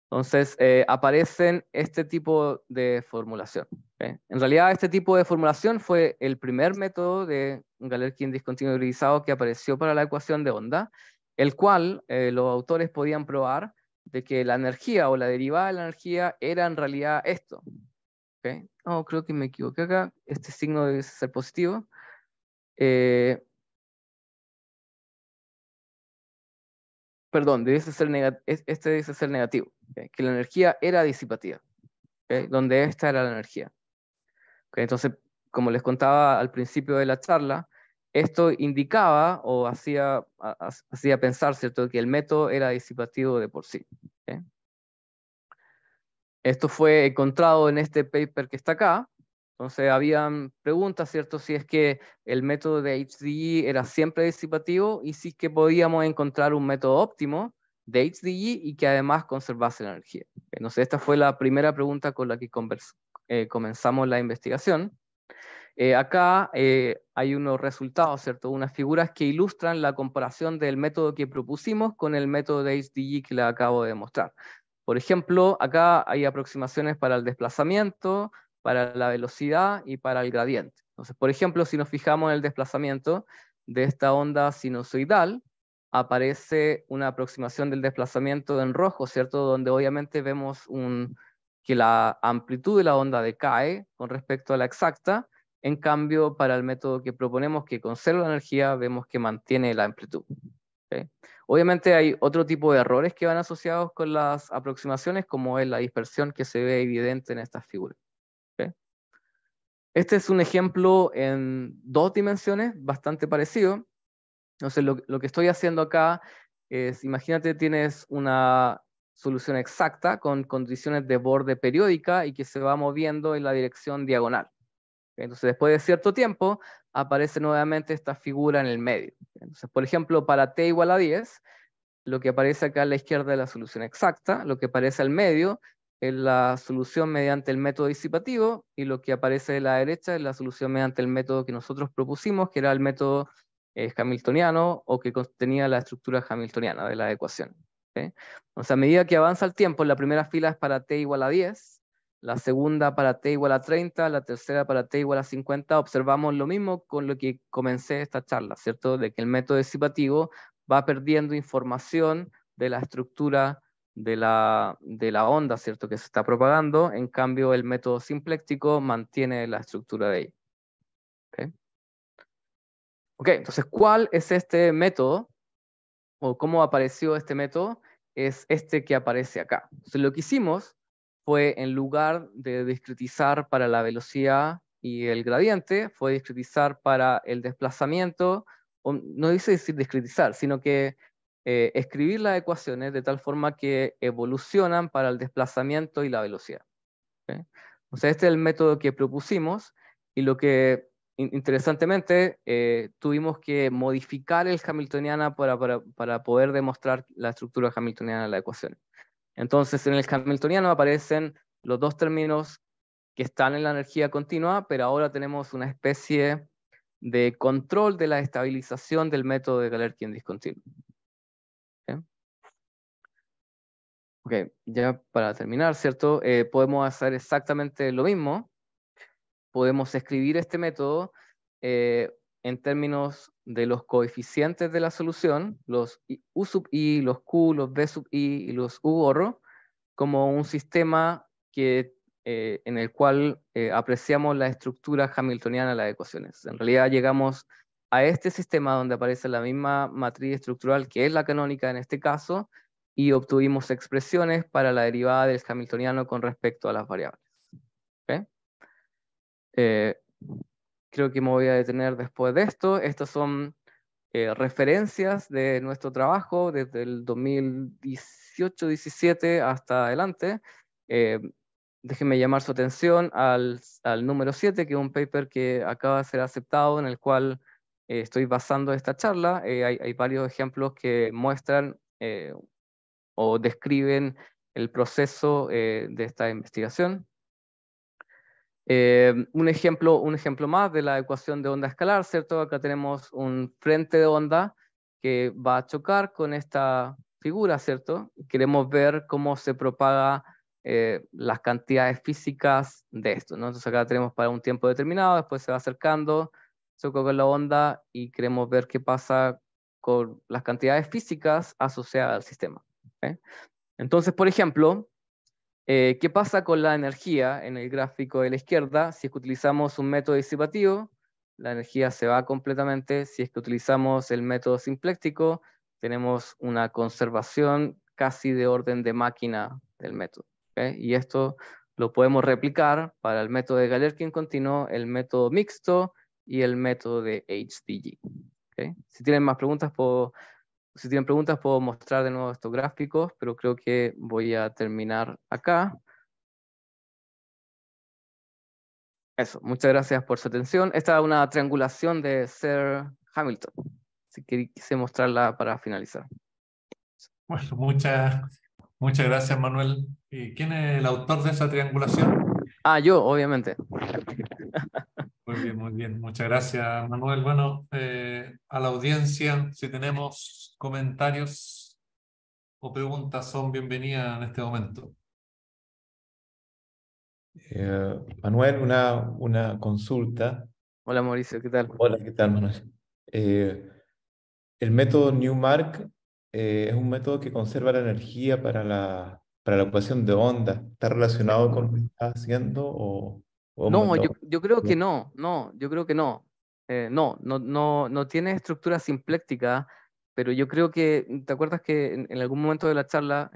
Entonces, aparecen este tipo de formulación. En realidad, este tipo de formulación fue el primer método de Galerkin discontinuo hibridizado que apareció para la ecuación de onda, el cual los autores podían probar de que la energía o la derivada de la energía era en realidad esto. Oh, creo que me equivoqué acá. Este signo debe ser positivo. Perdón, este debe ser negativo, que la energía era disipativa, donde esta era la energía. Entonces, como les contaba al principio de la charla, esto indicaba o hacía pensar, ¿cierto?, que el método era disipativo de por sí. Esto fue encontrado en este paper que está acá. Entonces, habían preguntas, ¿cierto?, si es que el método de HDE era siempre disipativo y si es que podíamos encontrar un método óptimo de HDE y que además conservase la energía. Entonces, esta fue la primera pregunta con la que comenzamos la investigación. Acá hay unos resultados, ¿cierto?, unas figuras que ilustran la comparación del método que propusimos con el método de HDE que les acabo de mostrar. Por ejemplo, acá hay aproximaciones para el desplazamiento, para la velocidad y para el gradiente. Entonces, por ejemplo, si nos fijamos en el desplazamiento de esta onda sinusoidal, aparece una aproximación del desplazamiento en rojo, ¿cierto?, donde obviamente vemos que la amplitud de la onda decae con respecto a la exacta. En cambio, para el método que proponemos que conserva la energía, vemos que mantiene la amplitud. Obviamente hay otro tipo de errores que van asociados con las aproximaciones, como es la dispersión que se ve evidente en estas figuras. Este es un ejemplo en 2 dimensiones, bastante parecido. Entonces, lo que estoy haciendo acá es, imagínate, tienes una solución exacta con condiciones de borde periódica y que se va moviendo en la dirección diagonal. Entonces, después de cierto tiempo, aparece nuevamente esta figura en el medio. Entonces, por ejemplo, para t igual a 10, lo que aparece acá a la izquierda es la solución exacta, lo que aparece al medio es la solución mediante el método disipativo, y lo que aparece a la derecha es la solución mediante el método que nosotros propusimos, que era el método hamiltoniano, o que contenía la estructura hamiltoniana de la ecuación. O sea, a medida que avanza el tiempo, la primera fila es para t igual a 10, la segunda para t igual a 30, la tercera para t igual a 50, observamos lo mismo con lo que comencé esta charla, ¿cierto? De que el método disipativo va perdiendo información de la estructura de la onda, ¿cierto?, que se está propagando. En cambio, el método simpléctico mantiene la estructura de ella. Ok, entonces, ¿cuál es este método? ¿O cómo apareció este método? Es este que aparece acá. Entonces, lo que hicimos fue, en lugar de discretizar para la velocidad y el gradiente, fue discretizar para el desplazamiento. No dice decir discretizar, sino que escribir las ecuaciones de tal forma que evolucionan para el desplazamiento y la velocidad. O sea, este es el método que propusimos, y lo que interesantemente, tuvimos que modificar el hamiltoniana para poder demostrar la estructura hamiltoniana de la ecuación. Entonces, en el hamiltoniano aparecen los dos términos que están en la energía continua, pero ahora tenemos una especie de control de la estabilización del método de Galerkin discontinuo. ¿Okay? Ok, ya para terminar, ¿cierto? Podemos hacer exactamente lo mismo. Podemos escribir este método en términos de los coeficientes de la solución, los U sub i, los Q, los B sub i y los U gorro, como un sistema en el cual apreciamos la estructura hamiltoniana de las ecuaciones. En realidad llegamos a este sistema donde aparece la misma matriz estructural que es la canónica en este caso, y obtuvimos expresiones para la derivada del hamiltoniano con respecto a las variables. ¿Okay? Creo que me voy a detener después de esto. Estas son referencias de nuestro trabajo desde el 2018-17 hasta adelante. Déjenme llamar su atención al número 7, que es un paper que acaba de ser aceptado, en el cual estoy basando esta charla. Hay varios ejemplos que muestran o describen el proceso de esta investigación. Un ejemplo más de la ecuación de onda escalar, ¿cierto? Acá tenemos un frente de onda que va a chocar con esta figura, ¿cierto? Queremos ver cómo se propaga las cantidades físicas de esto, ¿no? Entonces acá tenemos para un tiempo determinado, después se va acercando, choca con la onda y queremos ver qué pasa con las cantidades físicas asociadas al sistema. ¿Okay? Entonces, por ejemplo, ¿qué pasa con la energía en el gráfico de la izquierda? Si es que utilizamos un método disipativo, la energía se va completamente. Si es que utilizamos el método simpléctico, tenemos una conservación casi de orden de máquina del método. ¿Okay? Y esto lo podemos replicar para el método de Galerkin continuo, el método mixto y el método de HDG. ¿Okay? Si tienen más preguntas, si tienen preguntas puedo mostrar de nuevo estos gráficos, pero creo que voy a terminar acá. Eso, muchas gracias por su atención. Esta es una triangulación de Sir Hamilton. Así que quise mostrarla para finalizar. Bueno, muchas gracias, Manuel. ¿Y quién es el autor de esa triangulación? Ah, yo, obviamente. Muy bien, muy bien. Muchas gracias, Manuel. Bueno, a la audiencia, si tenemos comentarios o preguntas, son bienvenidas en este momento. Manuel, una consulta. Hola Mauricio, ¿qué tal? Hola, ¿qué tal, Manuel? El método Newmark es un método que conserva la energía para la ecuación de onda. ¿Está relacionado con lo que está haciendo o un No, método? yo creo que no, yo creo que no. No tiene estructura simpléctica, pero yo creo que, ¿te acuerdas que en algún momento de la charla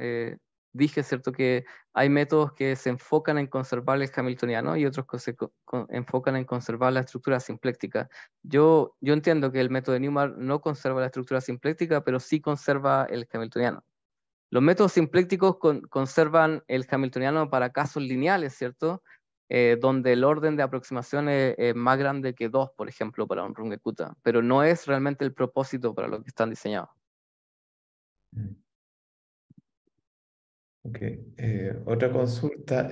dije, cierto, que hay métodos que se enfocan en conservar el hamiltoniano y otros que se enfocan en conservar la estructura simpléctica? Yo entiendo que el método de Newmark no conserva la estructura simpléctica, pero sí conserva el hamiltoniano. Los métodos simplécticos conservan el hamiltoniano para casos lineales, ¿cierto? Donde el orden de aproximación es más grande que 2, por ejemplo, para un Runge-Kutta, pero no es realmente el propósito para lo que están diseñados. Mm. Ok. Otra consulta.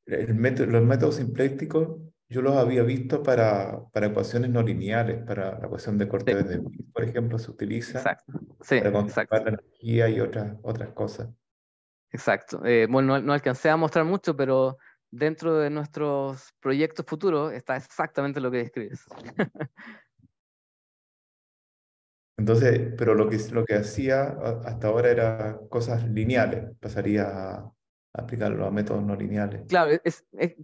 Los métodos simplécticos yo los había visto para ecuaciones no lineales, para la ecuación de Sí, Cortés de Witt, por ejemplo, se utiliza exacto. Sí, para exacto. conservar la energía y otras cosas. Exacto. Bueno, no alcancé a mostrar mucho, pero dentro de nuestros proyectos futuros está exactamente lo que describes. Entonces, pero lo que hacía hasta ahora era cosas lineales, pasaría a aplicarlo a métodos no lineales. Claro,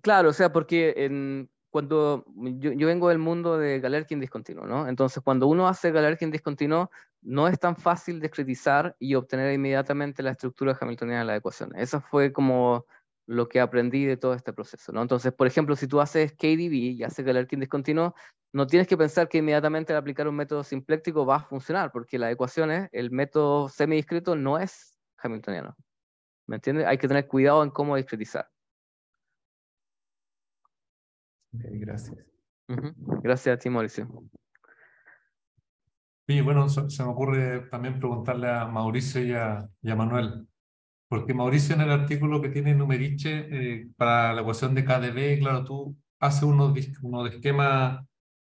claro, o sea, porque cuando yo vengo del mundo de Galerkin discontinuo, ¿no? Entonces, cuando uno hace Galerkin discontinuo, no es tan fácil discretizar y obtener inmediatamente la estructura hamiltoniana de la ecuación. Eso fue como lo que aprendí de todo este proceso, ¿no? Entonces, por ejemplo, si tú haces KDB y haces Galerkin discontinuo, no tienes que pensar que inmediatamente al aplicar un método simpléctico va a funcionar, porque las ecuaciones, el método semidiscreto no es hamiltoniano. ¿Me entiendes? Hay que tener cuidado en cómo discretizar. Ok, gracias. Gracias a ti, Mauricio. Y bueno, se me ocurre también preguntarle a Mauricio y a Manuel, porque Mauricio en el artículo que tiene Numeriche para la ecuación de KdV, claro, tú haces unos esquemas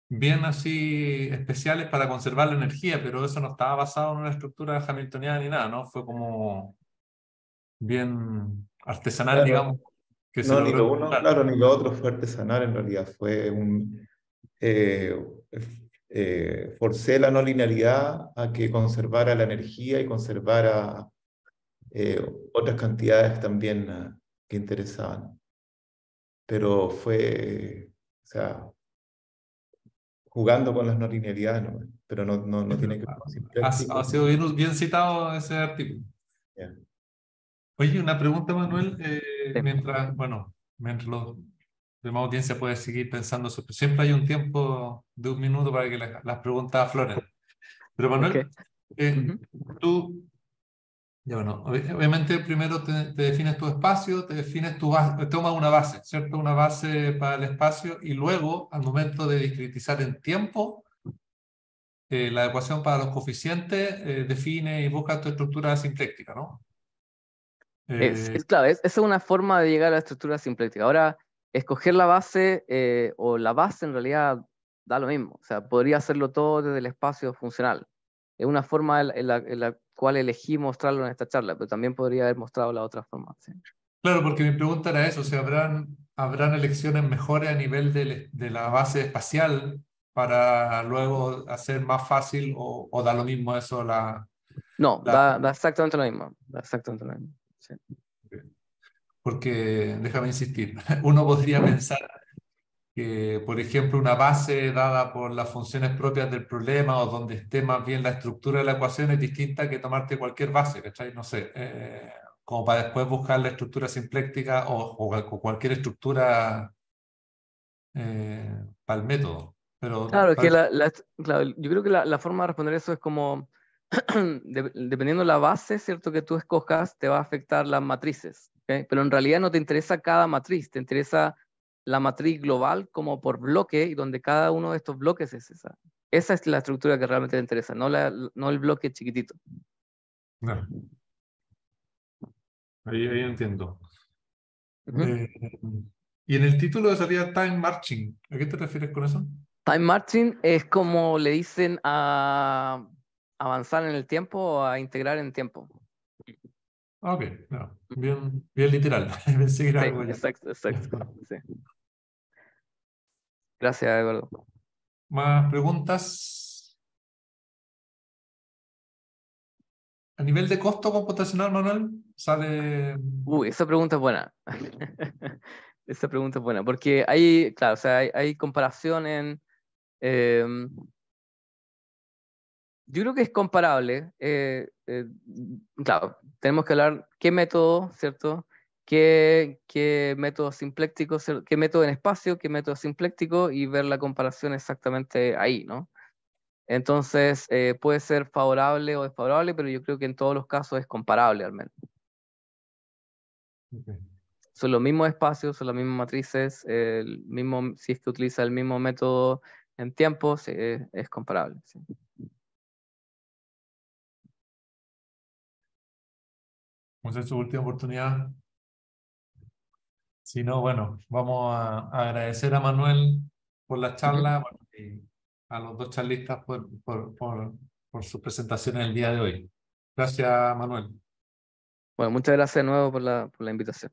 bien así especiales para conservar la energía, pero eso no estaba basado en una estructura hamiltoniana ni nada, ¿no? Fue como bien artesanal, Claro, digamos, que se no, ni logró lo uno, estructurar. claro, ni lo otro fue artesanal en realidad, eh, forcé la no linealidad a que conservara la energía y conservara eh, otras cantidades también que interesaban. Pero o sea, jugando con las no linealidades, ¿no? Pero no tiene que ver con Ha simpléctico. sido bien citado ese artículo. Ya. Oye, una pregunta, Manuel, Sí. mientras los demás audiencia puede seguir pensando sobre, siempre hay un tiempo de un minuto para que las preguntas afloren. Pero Ok. Manuel, Ujú. tú, ya bueno, obviamente primero te defines tu espacio, te defines tu base, tomas una base, ¿cierto? Una base para el espacio y luego, al momento de discretizar en tiempo, la ecuación para los coeficientes define y busca tu estructura simpléctica, ¿no? Es claro, esa es una forma de llegar a la estructura simpléctica. Ahora, escoger la base o la base en realidad da lo mismo. O sea, podría hacerlo todo desde el espacio funcional. Es una forma en la cual elegí mostrarlo en esta charla, pero también podría haber mostrado la otra forma. ¿Sí? Claro, porque mi pregunta era eso, si habrán elecciones mejores a nivel de la base espacial para luego hacer más fácil o da lo mismo eso No, la- da exactamente lo mismo. Da exactamente lo mismo. Sí. porque déjame insistir, uno podría pensar que, por ejemplo, una base dada por las funciones propias del problema o donde esté más bien la estructura de la ecuación es distinta que tomarte cualquier base, ¿cachai? No sé, como para después buscar la estructura simpléctica o cualquier estructura para el método. Pero Claro, es que parece, claro, yo creo que la forma de responder eso es como, dependiendo de la base, ¿cierto? Que tú escojas, te va a afectar las matrices, ¿ok? Pero en realidad no te interesa cada matriz, te interesa la matriz global como por bloque, y donde cada uno de estos bloques es esa. Esa es la estructura que realmente te interesa, no el bloque chiquitito. no, ahí entiendo. Ujú. Eh, y en el título salía Time Marching. ¿A qué te refieres con eso? Time marching es como le dicen a avanzar en el tiempo o a integrar en tiempo. Ah, ok, no, bien literal. Pensé que era Sí, algo ya. exacto, exacto. Sí. Gracias, Eduardo. Más preguntas. A nivel de costo computacional, Manuel, sale. Uy, esa pregunta es buena. Esa pregunta es buena, porque hay, claro, o sea, hay comparación en... em, yo creo que es comparable. Claro, tenemos que hablar qué método, ¿cierto? Qué método simpléctico, qué método en espacio, qué método simpléctico y ver la comparación exactamente ahí, ¿no? Entonces, puede ser favorable o desfavorable, pero yo creo que en todos los casos es comparable al menos. Ok. Son los mismos espacios, son las mismas matrices, si es que utiliza el mismo método en tiempo, sí, es comparable. Sí. Vamos a hacer su última oportunidad. Si no, bueno, vamos a agradecer a Manuel por la Ujú. charla, bueno, y a los dos charlistas por sus presentaciones el día de hoy. Gracias, Manuel. Bueno, muchas gracias de nuevo por la invitación.